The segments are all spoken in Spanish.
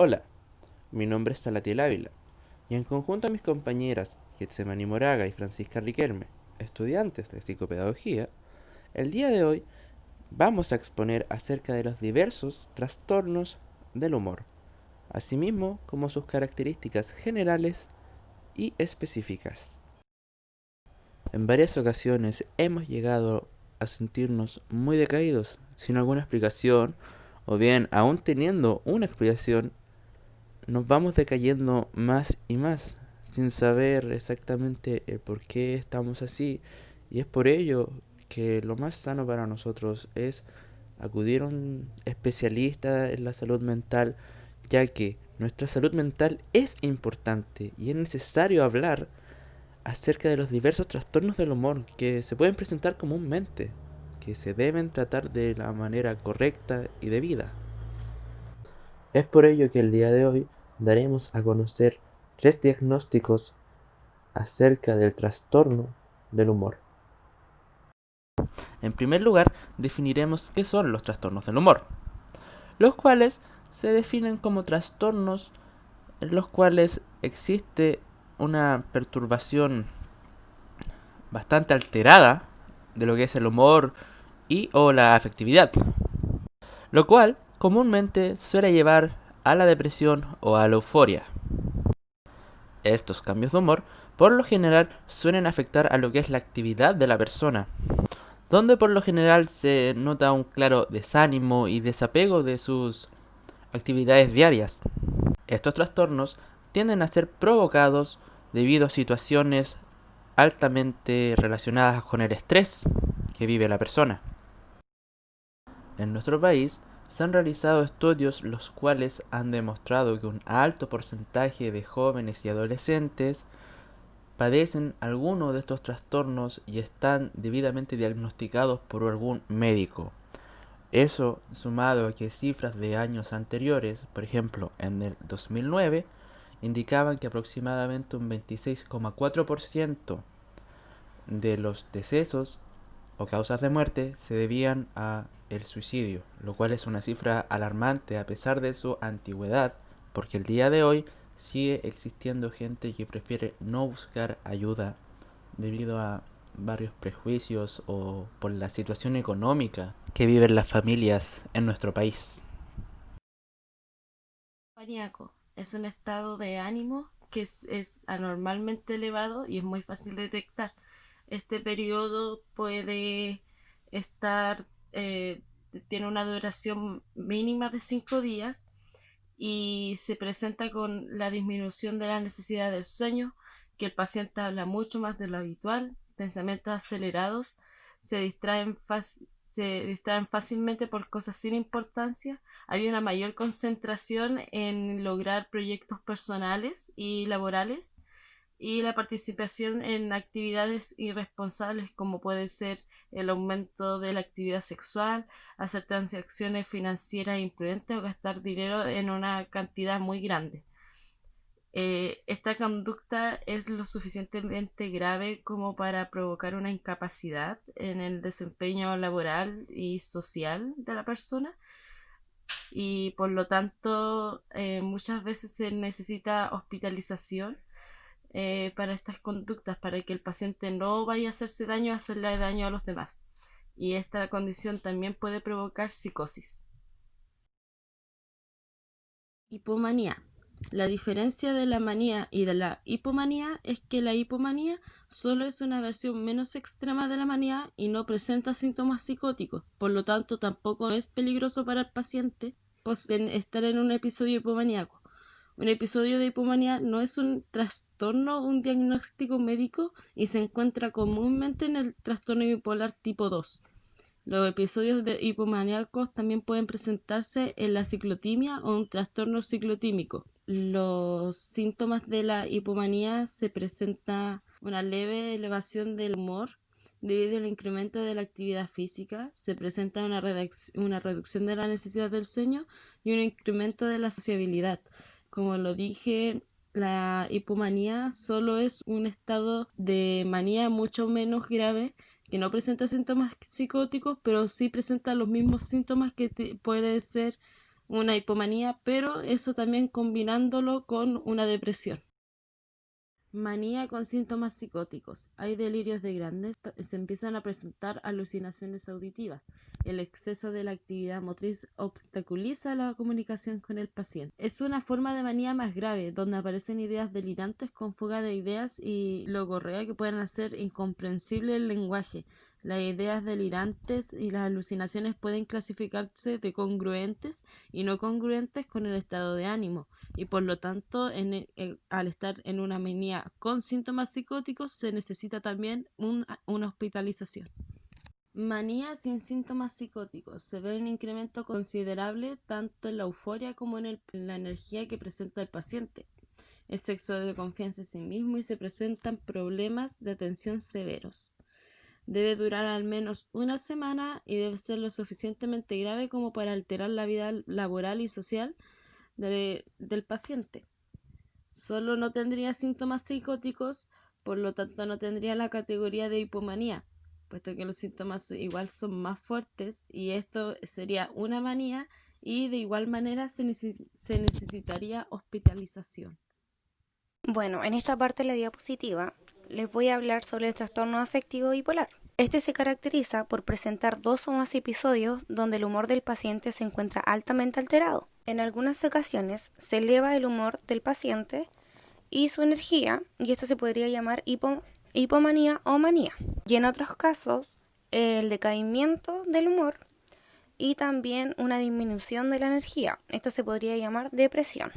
Hola, mi nombre es Salatiel Ávila, y en conjunto a mis compañeras Getsemani Moraga y Francisca Riquelme, estudiantes de psicopedagogía, el día de hoy vamos a exponer acerca de los diversos trastornos del humor, asimismo como sus características generales y específicas. En varias ocasiones hemos llegado a sentirnos muy decaídos, sin alguna explicación, o bien aún teniendo una explicación, nos vamos decayendo más y más, sin saber exactamente el por qué estamos así, y es por ello que lo más sano para nosotros es acudir a un especialista en la salud mental, ya que nuestra salud mental es importante y es necesario hablar acerca de los diversos trastornos del humor que se pueden presentar comúnmente, que se deben tratar de la manera correcta y debida. Es por ello que el día de hoy daremos a conocer tres diagnósticos acerca del trastorno del humor. En primer lugar, definiremos qué son los trastornos del humor, los cuales se definen como trastornos en los cuales existe una perturbación bastante alterada de lo que es el humor y o la afectividad, lo cual comúnmente suele llevar a la depresión o a la euforia. Estos cambios de humor, por lo general, suelen afectar a lo que es la actividad de la persona, donde por lo general se nota un claro desánimo y desapego de sus actividades diarias. Estos trastornos tienden a ser provocados debido a situaciones altamente relacionadas con el estrés que vive la persona. En nuestro país se han realizado estudios los cuales han demostrado que un alto porcentaje de jóvenes y adolescentes padecen alguno de estos trastornos y están debidamente diagnosticados por algún médico. Eso sumado a que cifras de años anteriores, por ejemplo en el 2009, indicaban que aproximadamente un 26,4% de los decesos o causas de muerte se debían a el suicidio, lo cual es una cifra alarmante a pesar de su antigüedad, porque el día de hoy sigue existiendo gente que prefiere no buscar ayuda debido a varios prejuicios o por la situación económica que viven las familias en nuestro país. Maníaco es un estado de ánimo que es anormalmente elevado y es muy fácil de detectar. Este periodo puede estar, eh, tiene una duración mínima de 5 días y se presenta con la disminución de la necesidad del sueño, que el paciente habla mucho más de lo habitual, pensamientos acelerados, se distraen fácilmente por cosas sin importancia, hay una mayor concentración en lograr proyectos personales y laborales y la participación en actividades irresponsables como puede ser el aumento de la actividad sexual, hacer transacciones financieras imprudentes o gastar dinero en una cantidad muy grande. Esta conducta es lo suficientemente grave como para provocar una incapacidad en el desempeño laboral y social de la persona y por lo tanto muchas veces se necesita hospitalización para estas conductas, para que el paciente no vaya a hacerse daño, a hacerle daño a los demás. Y esta condición también puede provocar psicosis. Hipomanía. La diferencia de la manía y de la hipomanía es que la hipomanía solo es una versión menos extrema de la manía y no presenta síntomas psicóticos, por lo tanto tampoco es peligroso para el paciente estar en un episodio hipomaníaco. Un episodio de hipomanía no es un trastorno, un diagnóstico médico y se encuentra comúnmente en el trastorno bipolar tipo 2. Los episodios de hipomaníacos también pueden presentarse en la ciclotimia o un trastorno ciclotímico. Los síntomas de la hipomanía se presenta una leve elevación del humor debido al incremento de la actividad física, se presenta una reducción de la necesidad del sueño y un incremento de la sociabilidad. Como lo dije, la hipomanía solo es un estado de manía mucho menos grave que no presenta síntomas psicóticos, pero sí presenta los mismos síntomas que puede ser una hipomanía, pero eso también combinándolo con una depresión. Manía con síntomas psicóticos. Hay delirios de grandeza, se empiezan a presentar alucinaciones auditivas. El exceso de la actividad motriz obstaculiza la comunicación con el paciente. Es una forma de manía más grave, donde aparecen ideas delirantes con fuga de ideas y logorrea que pueden hacer incomprensible el lenguaje. Las ideas delirantes y las alucinaciones pueden clasificarse de congruentes y no congruentes con el estado de ánimo, y por lo tanto al estar en una manía con síntomas psicóticos se necesita también una hospitalización. Manía sin síntomas psicóticos. Se ve un incremento considerable tanto en la euforia como en la energía que presenta el paciente. Exceso de confianza en sí mismo y se presentan problemas de atención severos. Debe durar al menos una semana y debe ser lo suficientemente grave como para alterar la vida laboral y social del paciente. Solo no tendría síntomas psicóticos, por lo tanto no tendría la categoría de hipomanía, puesto que los síntomas igual son más fuertes y esto sería una manía y de igual manera se necesitaría hospitalización. Bueno, en esta parte de la diapositiva les voy a hablar sobre el trastorno afectivo bipolar. Este se caracteriza por presentar 2 o más episodios donde el humor del paciente se encuentra altamente alterado. En algunas ocasiones se eleva el humor del paciente y su energía, y esto se podría llamar hipomanía o manía. Y en otros casos, el decaimiento del humor y también una disminución de la energía. Esto se podría llamar depresión.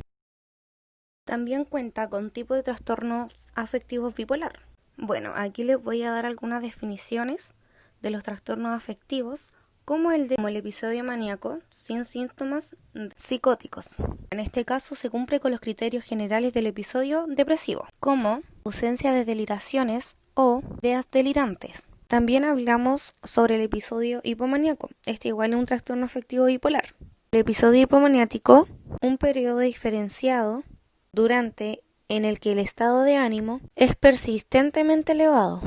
También cuenta con tipo de trastornos afectivos bipolar. Bueno, aquí les voy a dar algunas definiciones de los trastornos afectivos, como el episodio maníaco sin síntomas psicóticos. En este caso se cumple con los criterios generales del episodio depresivo, como ausencia de deliraciones o ideas delirantes. También hablamos sobre el episodio hipomaníaco. Este igual es un trastorno afectivo bipolar. El episodio hipomaniático, un periodo diferenciado en el que el estado de ánimo es persistentemente elevado,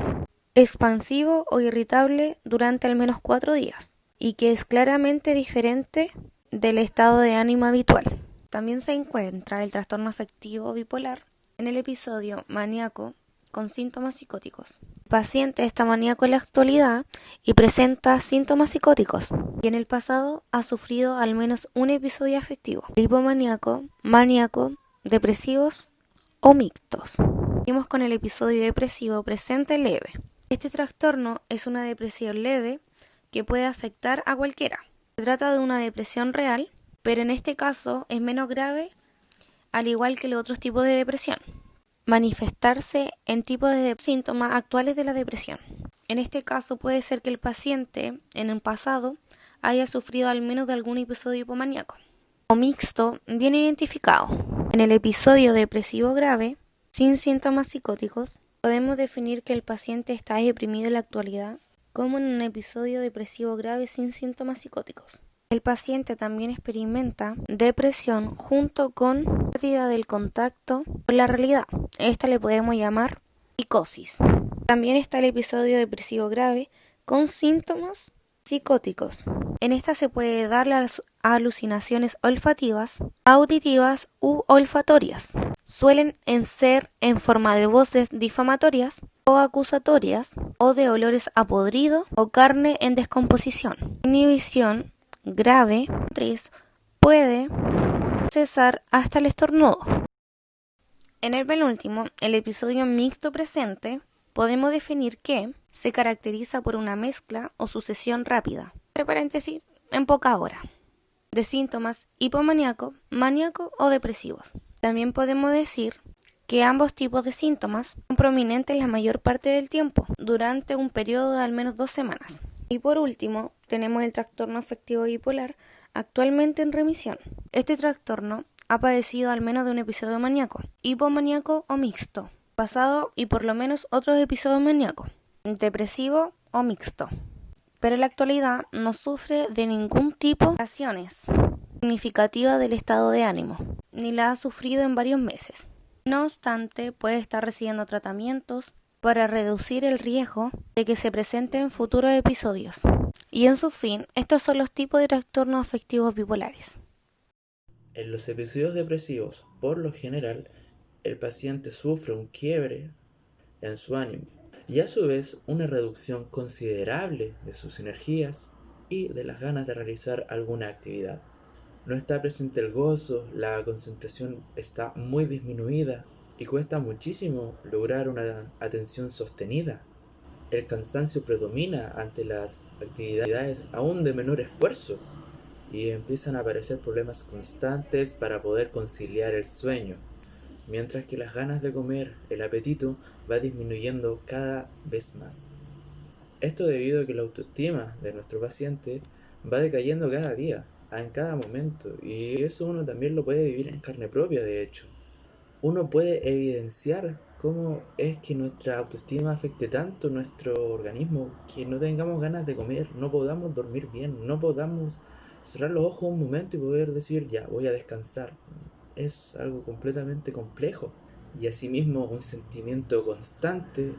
expansivo o irritable durante al menos 4 días, y que es claramente diferente del estado de ánimo habitual. También se encuentra el trastorno afectivo bipolar en el episodio maníaco con síntomas psicóticos. El paciente está maníaco en la actualidad y presenta síntomas psicóticos, y en el pasado ha sufrido al menos un episodio afectivo, hipomaníaco, maníaco, depresivos o mixtos. Seguimos con el episodio depresivo presente leve. Este trastorno es una depresión leve que puede afectar a cualquiera. Se trata de una depresión real, pero en este caso es menos grave, al igual que los otros tipos de depresión. Manifestarse en tipos de síntomas actuales de la depresión. En este caso puede ser que el paciente en el pasado haya sufrido al menos de algún episodio hipomaníaco o mixto bien identificado. En el episodio depresivo grave, sin síntomas psicóticos, podemos definir que el paciente está deprimido en la actualidad como en un episodio depresivo grave sin síntomas psicóticos. El paciente también experimenta depresión junto con pérdida del contacto con la realidad. Esta le podemos llamar psicosis. También está el episodio depresivo grave con síntomas psicóticos. En esta se puede dar las alucinaciones olfativas, auditivas u olfatorias. Suelen ser en forma de voces difamatorias o acusatorias o de olores a podrido o carne en descomposición. Inhibición grave puede cesar hasta el estornudo. En el penúltimo, el episodio mixto presente, podemos definir que se caracteriza por una mezcla o sucesión rápida, entre paréntesis, en poca hora, de síntomas hipomaníaco, maníaco o depresivos. También podemos decir que ambos tipos de síntomas son prominentes la mayor parte del tiempo, durante un periodo de al menos 2 semanas. Y por último, tenemos el trastorno afectivo bipolar, actualmente en remisión. Este trastorno ha padecido al menos de un episodio maníaco, hipomaníaco o mixto, pasado y por lo menos otros episodios maníacos, depresivo o mixto. Pero en la actualidad no sufre de ningún tipo de alteraciones significativas del estado de ánimo, ni la ha sufrido en varios meses. No obstante, puede estar recibiendo tratamientos para reducir el riesgo de que se presenten futuros episodios. Y en su fin, estos son los tipos de trastornos afectivos bipolares. En los episodios depresivos, por lo general, el paciente sufre un quiebre en su ánimo y a su vez una reducción considerable de sus energías y de las ganas de realizar alguna actividad. No está presente el gozo, la concentración está muy disminuida y cuesta muchísimo lograr una atención sostenida. El cansancio predomina ante las actividades aún de menor esfuerzo y empiezan a aparecer problemas constantes para poder conciliar el sueño, mientras que las ganas de comer, el apetito, va disminuyendo cada vez más. Esto debido a que la autoestima de nuestro paciente va decayendo cada día, en cada momento, y eso uno también lo puede vivir en carne propia, de hecho. Uno puede evidenciar cómo es que nuestra autoestima afecte tanto nuestro organismo que no tengamos ganas de comer, no podamos dormir bien, no podamos cerrar los ojos un momento y poder decir ya, voy a descansar. Es algo completamente complejo y asimismo un sentimiento constante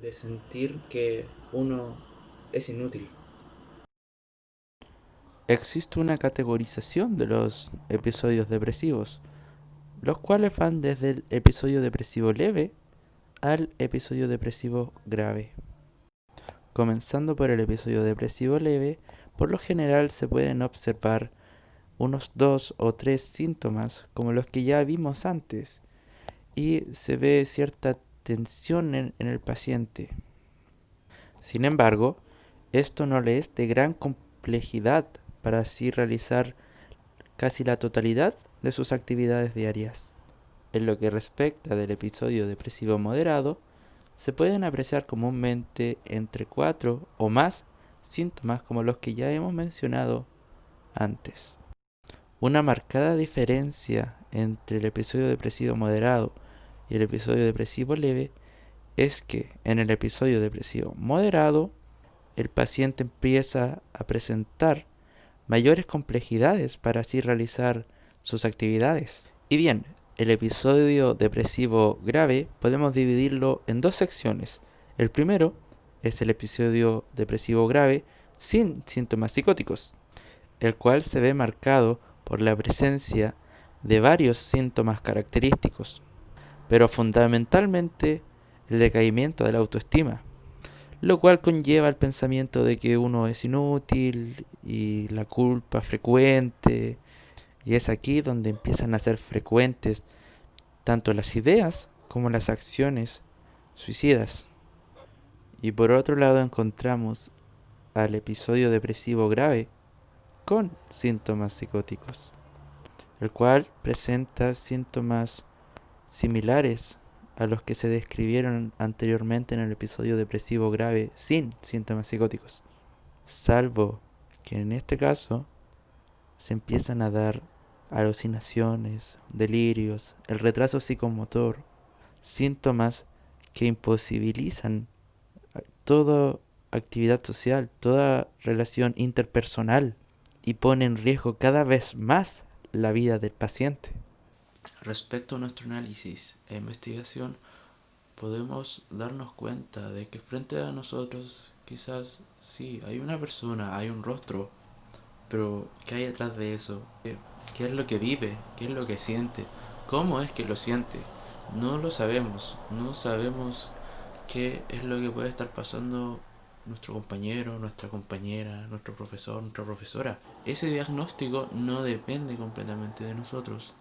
de sentir que uno es inútil. Existe una categorización de los episodios depresivos, los cuales van desde el episodio depresivo leve al episodio depresivo grave. Comenzando por el episodio depresivo leve, por lo general se pueden observar unos 2 o 3 síntomas como los que ya vimos antes y se ve cierta tensión en el paciente. Sin embargo, esto no le es de gran complejidad para así realizar casi la totalidad de sus actividades diarias. En lo que respecta del episodio depresivo moderado, se pueden apreciar comúnmente entre 4 o más síntomas como los que ya hemos mencionado antes. Una marcada diferencia entre el episodio depresivo moderado y el episodio depresivo leve es que en el episodio depresivo moderado el paciente empieza a presentar mayores complejidades para así realizar sus actividades. Y bien, el episodio depresivo grave podemos dividirlo en dos secciones. El primero es el episodio depresivo grave sin síntomas psicóticos, el cual se ve marcado por la presencia de varios síntomas característicos, pero fundamentalmente el decaimiento de la autoestima, lo cual conlleva el pensamiento de que uno es inútil y la culpa frecuente, y es aquí donde empiezan a ser frecuentes tanto las ideas como las acciones suicidas. Y por otro lado encontramos al episodio depresivo grave con síntomas psicóticos, el cual presenta síntomas similares a los que se describieron anteriormente en el episodio depresivo grave sin síntomas psicóticos, salvo que en este caso se empiezan a dar alucinaciones, delirios, el retraso psicomotor, síntomas que imposibilitan toda actividad social, toda relación interpersonal y ponen en riesgo cada vez más la vida del paciente. Respecto a nuestro análisis e investigación, podemos darnos cuenta de que frente a nosotros quizás sí, hay una persona, hay un rostro, pero ¿qué hay detrás de eso? ¿Qué es lo que vive? ¿Qué es lo que siente? ¿Cómo es que lo siente? No lo sabemos, no sabemos qué es lo que puede estar pasando nuestro compañero, nuestra compañera, nuestro profesor, nuestra profesora. Ese diagnóstico no depende completamente de nosotros,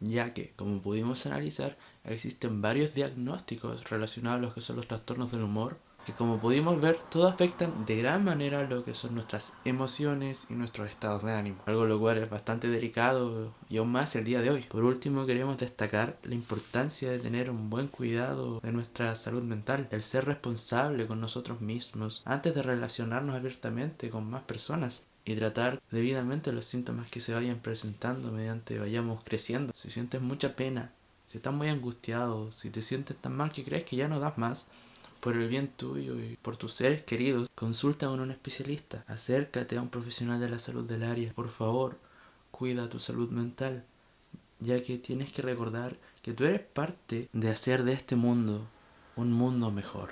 ya que, como pudimos analizar, existen varios diagnósticos relacionados a lo que son los trastornos del humor, que como pudimos ver, todos afectan de gran manera lo que son nuestras emociones y nuestros estados de ánimo, algo lo cual es bastante delicado y aún más el día de hoy. Por último, queremos destacar la importancia de tener un buen cuidado de nuestra salud mental, el ser responsable con nosotros mismos antes de relacionarnos abiertamente con más personas, y tratar debidamente los síntomas que se vayan presentando mediante vayamos creciendo. Si sientes mucha pena, si estás muy angustiado, si te sientes tan mal que crees que ya no das más, por el bien tuyo y por tus seres queridos, consulta con un especialista, acércate a un profesional de la salud del área. Por favor, cuida tu salud mental, ya que tienes que recordar que tú eres parte de hacer de este mundo un mundo mejor.